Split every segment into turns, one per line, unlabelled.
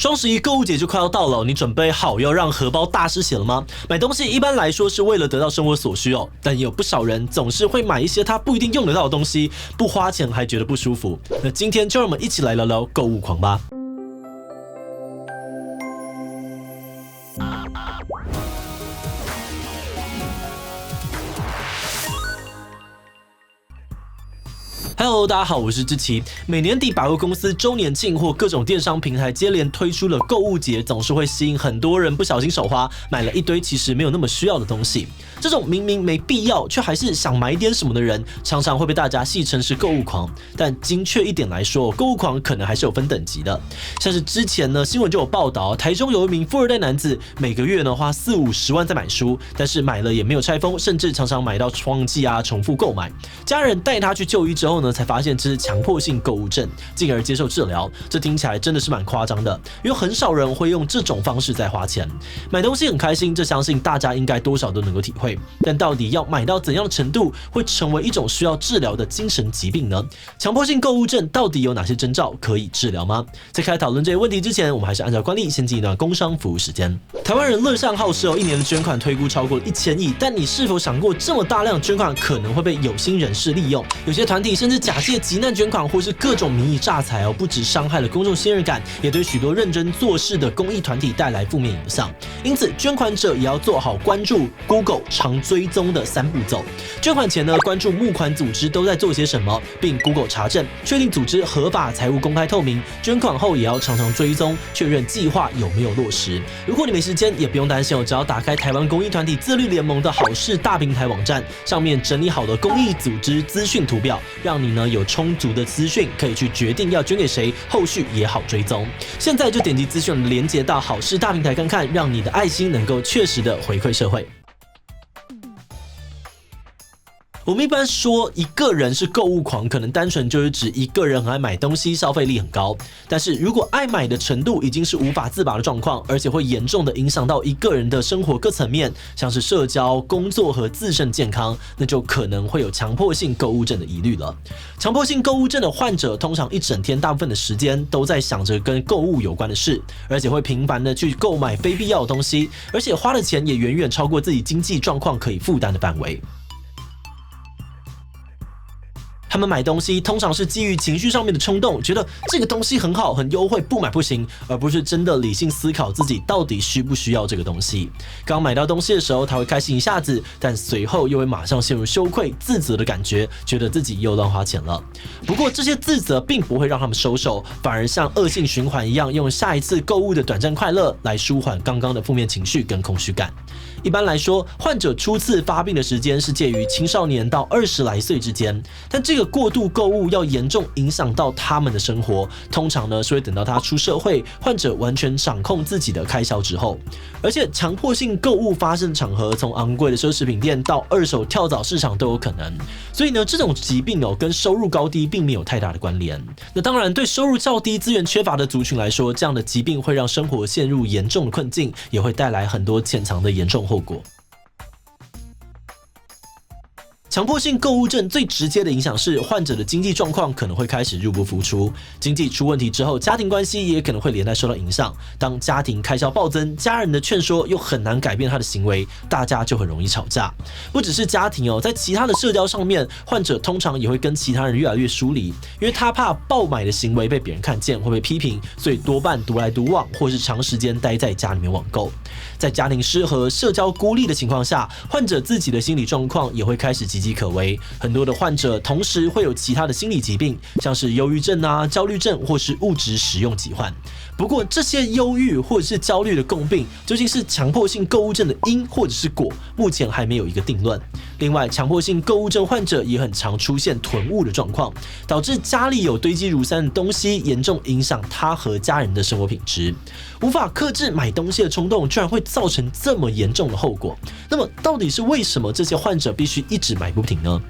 双11购物节就快要到了，你准备好要让荷包大失血了吗？买东西一般来说是为了得到生活所需哦，但也有不少人总是会买一些他不一定用得到的东西，不花钱还觉得不舒服。那今天就让我们一起来聊聊购物狂吧。Hello， 大家好，我是志奇。每年底百货公司周年庆或各种电商平台接连推出了购物节，总是会吸引很多人不小心手滑，买了一堆其实没有那么需要的东西。这种明明没必要却还是想买点什么的人，常常会被大家戏称是购物狂。但精确一点来说，购物狂可能还是有分等级的。像是之前呢，新闻就有报道，台中有一名富二代男子，每个月呢花40-50万在买书，但是买了也没有拆封，甚至常常买到忘记啊，重复购买。家人带他去就医之后呢，才发现这是强迫性购物症，进而接受治疗。这听起来真的是蛮夸张的，因为很少人会用这种方式在花钱。买东西很开心，这相信大家应该多少都能够体会。但到底要买到怎样的程度，会成为一种需要治疗的精神疾病呢？强迫性购物症到底有哪些征兆可以治疗吗？在开始讨论这些问题之前，我们还是按照惯例先进一段工商服务时间。台湾人乐善好施哦，一年的捐款推估超过了1000亿，但你是否想过，这么大量的捐款可能会被有心人士利用？有些团体甚至假借急难捐款或是各种名义诈财哦，不只伤害了公众信任感，也对许多认真做事的公益团体带来负面影响。因此，捐款者也要做好关注 Google 常追踪的3步骤。捐款前呢，关注募款组织都在做些什么，并 Google 查证，确定组织合法、财务公开透明。捐款后也要常常追踪，确认计划有没有落实。如果你没时间，也不用担心哦，只要打开台湾公益团体自律联盟的好事大平台网站，上面整理好的公益组织资讯图表，让你呢有充足的资讯，可以去决定要捐给谁，后续也好追踪。现在就点击资讯连结到好事大平台看看，让你的爱心能够确实的回馈社会。我们一般说一个人是购物狂，可能单纯就是指一个人很爱买东西，消费力很高。但是如果爱买的程度已经是无法自拔的状况，而且会严重的影响到一个人的生活各层面，像是社交、工作和自身健康，那就可能会有强迫性购物症的疑虑了。强迫性购物症的患者通常一整天大部分的时间都在想着跟购物有关的事，而且会频繁的去购买非必要的东西，而且花的钱也远远超过自己经济状况可以负担的范围。他们买东西通常是基于情绪上面的冲动，觉得这个东西很好、很优惠，不买不行，而不是真的理性思考自己到底需不需要这个东西。刚买到东西的时候，他会开心一下子，但随后又会马上陷入羞愧、自责的感觉，觉得自己又乱花钱了。不过这些自责并不会让他们收手，反而像恶性循环一样，用下一次购物的短暂快乐来舒缓刚刚的负面情绪跟空虚感。一般来说，患者初次发病的时间是介于青少年到20来岁之间，但这个过度购物要严重影响到他们的生活，通常呢是会等到他出社会，患者完全掌控自己的开销之后。而且强迫性购物发生的场合，从昂贵的奢侈品店到二手跳蚤市场都有可能。所以呢，这种疾病跟收入高低并没有太大的关联。那当然，对收入较低、资源缺乏的族群来说，这样的疾病会让生活陷入严重的困境，也会带来很多潜藏的严重后果。强迫性购物症最直接的影响是，患者的经济状况可能会开始入不敷出。经济出问题之后，家庭关系也可能会连带受到影响。当家庭开销暴增，家人的劝说又很难改变他的行为，大家就很容易吵架。不只是家庭在其他的社交上面，患者通常也会跟其他人越来越疏离，因为他怕爆买的行为被别人看见会被批评，所以多半独来独往，或是长时间待在家里面网购。在家庭失和、社交孤立的情况下，患者自己的心理状况也会开始岌岌可危。很多的患者同时会有其他的心理疾病，像是忧郁症啊、焦虑症或是物质使用疾患。不过，这些忧郁或者是焦虑的共病，究竟是强迫性购物症的因或者是果，目前还没有一个定论。另外，强迫性购物症患者也很常出现囤物的状况，导致家里有堆积如山的东西，严重影响他和家人的生活品质。无法克制买东西的冲动，居然会造成这么严重的后果。那么，到底是为什么这些患者必须一直买不停呢？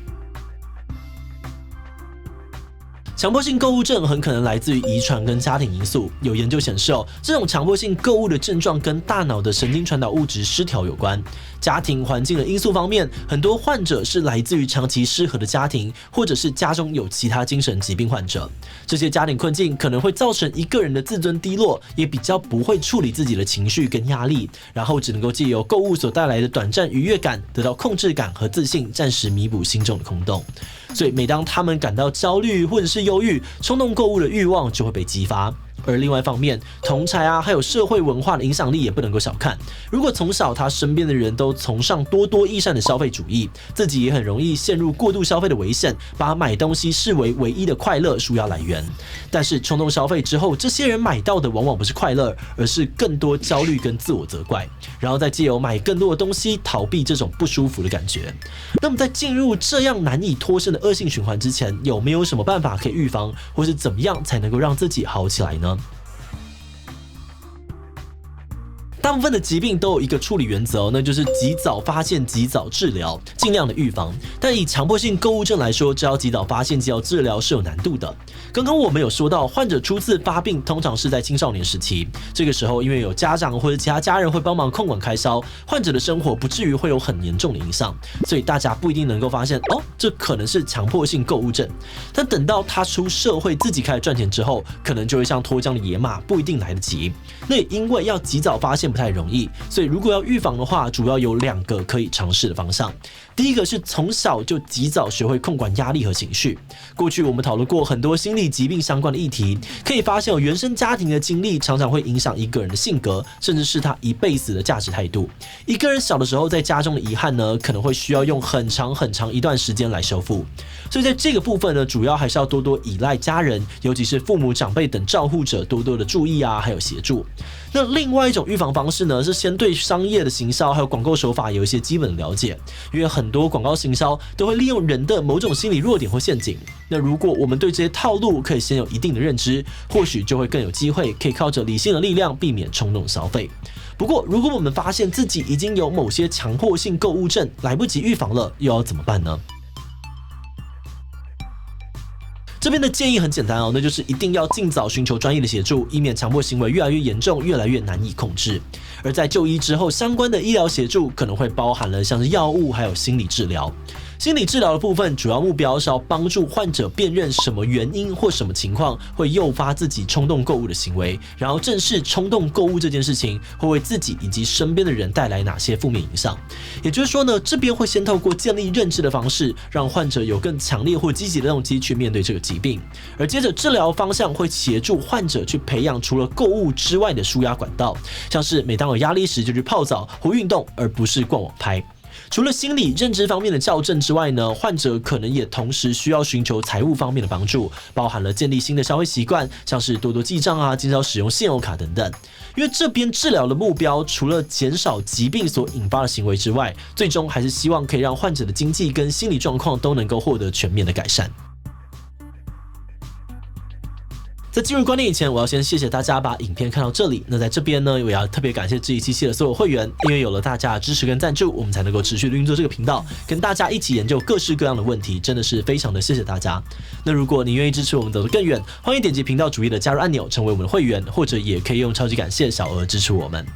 强迫性购物症很可能来自于遗传跟家庭因素。有研究显示这种强迫性购物的症状跟大脑的神经传导物质失调有关。家庭环境的因素方面，很多患者是来自于长期失和的家庭，或者是家中有其他精神疾病患者。这些家庭困境可能会造成一个人的自尊低落，也比较不会处理自己的情绪跟压力，然后只能够借由购物所带来的短暂愉悦感，得到控制感和自信，暂时弥补心中的空洞。所以每当他们感到焦虑或者是忧郁，冲动购物的欲望就会被激发。而另外一方面，同侪还有社会文化的影响力也不能够小看。如果从小他身边的人都崇尚多多益善的消费主义，自己也很容易陷入过度消费的危险，把买东西视为唯一的快乐抒压来源。但是冲动消费之后，这些人买到的往往不是快乐，而是更多焦虑跟自我责怪，然后再借由买更多的东西逃避这种不舒服的感觉。那么在进入这样难以脱身的恶性循环之前，有没有什么办法可以预防，或是怎么样才能够让自己好起来呢？大部分的疾病都有一个处理原则那就是及早发现、及早治疗，尽量的预防。但以强迫性购物症来说，只要及早发现、及早治疗是有难度的。刚刚我们有说到，患者初次发病通常是在青少年时期，这个时候因为有家长或者其他家人会帮忙控管开销，患者的生活不至于会有很严重的影响，所以大家不一定能够发现这可能是强迫性购物症。但等到他出社会自己开始赚钱之后，可能就会像脱缰的野马，不一定来得及。那也因为要及早发现不太容易，所以如果要预防的话，主要有2个可以尝试的方向。第一个是从小就及早学会控管压力和情绪。过去我们讨论过很多心理疾病相关的议题，可以发现原生家庭的经历常常会影响一个人的性格，甚至是他一辈子的价值态度。一个人小的时候在家中的遗憾呢，可能会需要用很长一段时间来修复。所以在这个部分呢，主要还是要多多依赖家人，尤其是父母、长辈等照护者多多的注意还有协助。那另外一种预防方式呢，是先对商业的行销还有广告手法有一些基本的了解，因为很多广告行销都会利用人的某种心理弱点或陷阱。那如果我们对这些套路可以先有一定的认知，或许就会更有机会可以靠着理性的力量避免冲动消费。不过如果我们发现自己已经有某些强迫性购物症，来不及预防了，又要怎么办呢？这边的建议很简单那就是一定要尽早寻求专业的协助，以免强迫行为越来越严重，越来越难以控制。而在就医之后，相关的医疗协助可能会包含了像是药物还有心理治疗。心理治疗的部分主要目标是要帮助患者辨认什么原因或什么情况会诱发自己冲动购物的行为，然后正视冲动购物这件事情会为自己以及身边的人带来哪些负面影响。也就是说呢，这边会先透过建立认知的方式，让患者有更强烈或积极的动机去面对这个疾病，而接着治疗方向会协助患者去培养除了购物之外的抒压管道，像是每当有压力时就去泡澡或运动，而不是逛网拍。除了心理认知方面的校正之外呢，患者可能也同时需要寻求财务方面的帮助，包含了建立新的消费习惯，像是多多记账减少使用信用卡等等。因为这边治疗的目标除了减少疾病所引发的行为之外，最终还是希望可以让患者的经济跟心理状况都能够获得全面的改善。在进入观念以前，我要先谢谢大家把影片看到这里。那在这边呢，我也要特别感谢智疑机器的所有会员，因为有了大家的支持跟赞助，我们才能够持续的运作这个频道，跟大家一起研究各式各样的问题，真的是非常的谢谢大家。那如果你愿意支持我们走得更远，欢迎点击频道主页的加入按钮，成为我们的会员，或者也可以用超级感谢小额支持我们。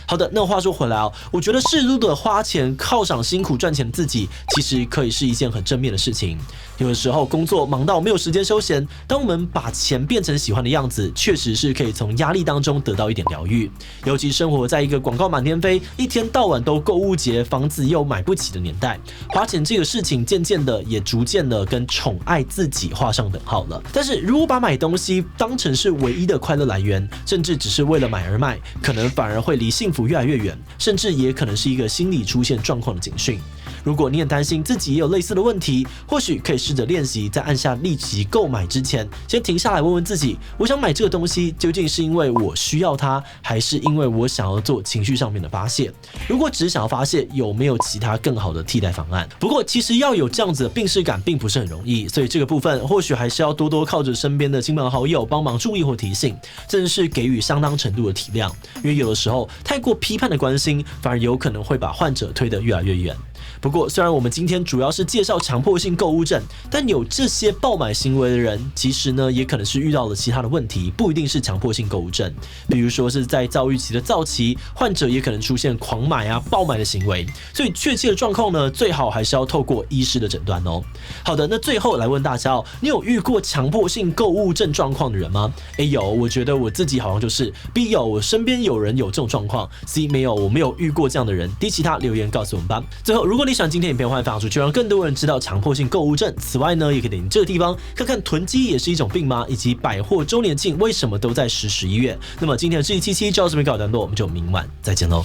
好的，那话说回来我觉得适度的花钱犒赏辛苦赚钱的自己，其实可以是一件很正面的事情。有的时候工作忙到没有时间休闲，当我们把钱变成喜欢的样子，确实是可以从压力当中得到一点疗愈。尤其生活在一个广告满天飞，一天到晚都购物节，房子又买不起的年代，花钱这个事情渐渐的也逐渐的跟宠爱自己画上等号了。但是如果把买东西当成是唯一的快乐来源，甚至只是为了买而买，可能反而会离幸福越来越远，甚至也可能是一个心理出现状况的警讯。如果你很担心自己也有类似的问题，或许可以试着练习，在按下立即购买之前，先停下来问问自己，我想买这个东西究竟是因为我需要它，还是因为我想要做情绪上面的发泄？如果只是想要发泄，有没有其他更好的替代方案？不过其实要有这样子的病识感并不是很容易，所以这个部分或许还是要多多靠着身边的亲朋好友帮忙注意或提醒，甚至是给予相当程度的体谅。因为有的时候太过批判的关心，反而有可能会把患者推得越来越远。不过，虽然我们今天主要是介绍强迫性购物症，但有这些爆买行为的人，其实呢也可能是遇到了其他的问题，不一定是强迫性购物症。比如说是在躁郁期的躁期，患者也可能出现狂买啊、爆买的行为。所以确切的状况呢，最好还是要透过医师的诊断哦。好的，那最后来问大家哦，你有遇过强迫性购物症状况的人吗？有，我觉得我自己好像就是。B 有，我身边有人有这种状况。C 没有，我没有遇过这样的人。D 其他留言告诉我们吧。最后，如果你喜欢今天影片，欢迎分享出去，让更多人知道强迫性购物症。此外呢，也可以点这个地方看看囤积也是一种病吗？以及百货周年庆为什么都在10、11月？那么今天的这一期就到这边告一段落，我们就明晚再见喽。